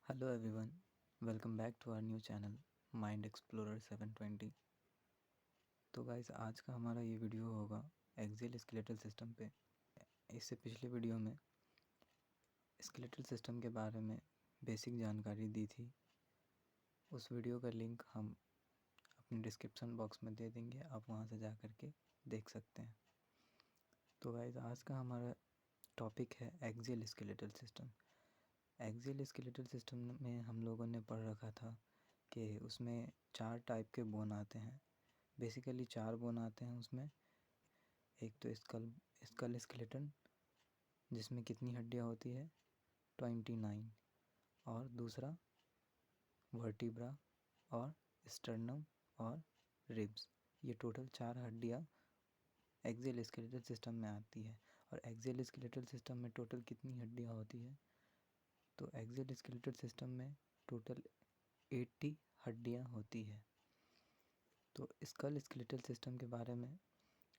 Hello everyone, welcome back to our new channel Mind Explorer 720। तो guys आज का हमारा ये वीडियो होगा एक्सियल स्केलेटल सिस्टम पे। इससे पिछले वीडियो में स्केलेटल सिस्टम के बारे में बेसिक जानकारी दी थी। उस वीडियो का लिंक हम अपने डिस्क्रिप्शन बॉक्स में दे देंगे, आप वहाँ से जा कर के देख सकते हैं। तो गाइस आज का हमारा टॉपिक है axial skeletal system. Axial skeletal system में हम लोगों ने पढ़ रखा था कि उसमें 4 टाइप के बोन आते हैं। बेसिकली 4 बोन आते हैं उसमें। एक तो स्कल स्केलेटन जिसमें कितनी हड्डियाँ होती है 29, और दूसरा वर्टिब्रा और स्टर्नम और रिब्स। ये टोटल 4 हड्डियाँ एक्सियल स्केलेटल सिस्टम में आती है। और एक्सियल स्केलेटल सिस्टम में टोटल कितनी हड्डियाँ होती है, तो एक्सियल स्केलेटल सिस्टम में टोटल 80 हड्डियाँ होती है। तो स्कल स्केलेटल सिस्टम के बारे में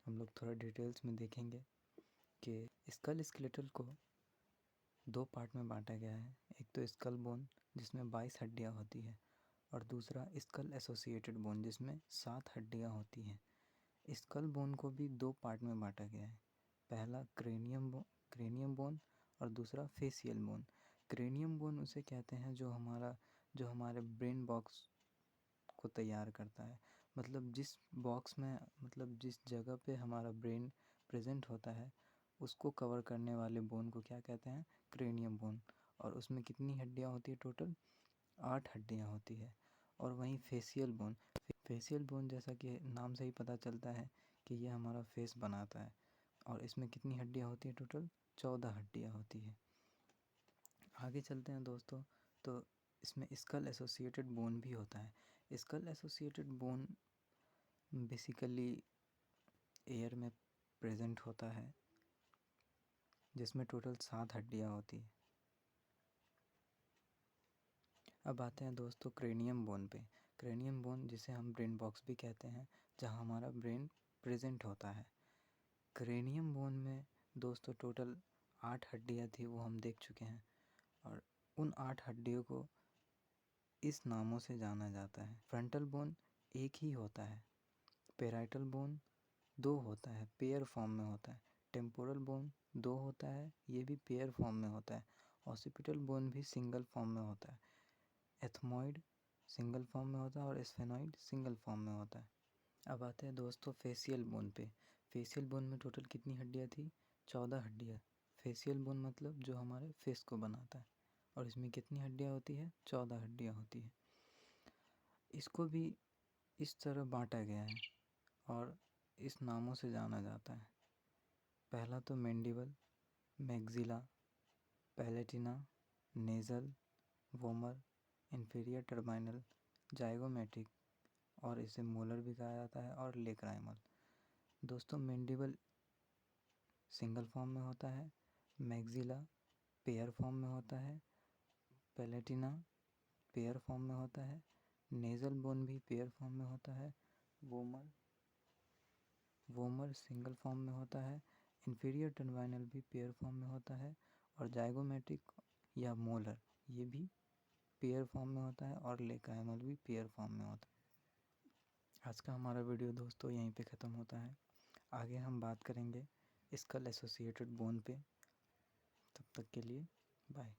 हम लोग थोड़ा डिटेल्स में देखेंगे कि स्कल स्केलेटल को 2 पार्ट में बांटा गया है। एक तो स्कल बोन जिसमें 22 हड्डियाँ होती है, और दूसरा स्कल एसोसिएटेड बोन जिसमें 7 हड्डियाँ होती हैं। स्कल बोन को भी 2 पार्ट में बांटा गया है। पहला क्रेनियम बोन और दूसरा फेसियल बोन। क्रेनियम बोन उसे कहते हैं जो हमारे ब्रेन बॉक्स को तैयार करता है। मतलब जिस जगह पे हमारा ब्रेन प्रेजेंट होता है उसको कवर करने वाले बोन को क्या कहते हैं, क्रेनियम बोन। और उसमें कितनी हड्डियाँ होती है, टोटल 8 हड्डियाँ होती है। और वहीं फेसियल बोन जैसा कि नाम से ही पता चलता है कि ये हमारा फेस बनाता है। और इसमें कितनी हड्डियाँ होती है, टोटल 14 हड्डियाँ होती है। आगे चलते हैं दोस्तों। तो इसमें स्कल एसोसिएटेड बोन भी होता है। Skull associated bone basically air में प्रेजेंट होता है, जिसमें टोटल 7 हड्डियाँ होती है। अब आते हैं दोस्तों क्रेनियम बोन पे। क्रेनियम बोन जिसे हम ब्रेन बॉक्स भी कहते हैं, जहाँ हमारा ब्रेन प्रेजेंट होता है। क्रेनियम बोन में दोस्तों टोटल 8 हड्डियाँ थी, वो हम देख चुके हैं। और उन 8 हड्डियों को इस नामों से जाना जाता है। फ्रंटल बोन एक ही होता है। पेराइटल बोन 2 होता है, पेयर फॉर्म में होता है। टेम्पोरल बोन 2 होता है, ये भी पेयर फॉर्म में होता है। ऑसिपिटल बोन भी सिंगल फॉर्म में होता है। एथमॉइड सिंगल फॉर्म में होता है और स्फेनॉइड सिंगल फॉर्म में होता है। अब आते हैं दोस्तों फेसियल बोन पे। फेसियल बोन में टोटल कितनी हड्डियाँ थी, 14 हड्डियाँ। फेसियल बोन मतलब जो हमारे फेस को बनाता है, और इसमें कितनी हड्डियाँ होती है, 14 हड्डियाँ होती है। इसको भी इस तरह बांटा गया है और इस नामों से जाना जाता है। पहला तो mandible, maxilla, palatine, nasal, vomer, inferior terminal, zygomatic, और इसे मोलर भी कहा जाता है, और लेक्राइमल। दोस्तों मैंडिबल सिंगल फॉर्म में होता है, मैग्जिला पेयर फॉर्म में होता है, पैलेटिना पेयर फॉर्म में होता है, नेज़ल बोन भी पेयर फॉर्म में होता है, वोमर सिंगल फॉर्म में होता है, इंफीरियर टर्मिनल भी पेयर फॉर्म में होता है, और जाइगोमेटिक या मोलर ये भी पेयर फॉर्म में होता है, और लेक्राइमल भी पेयर फॉर्म में होता है। आज का हमारा वीडियो दोस्तों यहीं पे ख़त्म होता है। आगे हम बात करेंगे स्कल एसोसिएटेड बोन पे। तब तक के लिए बाय।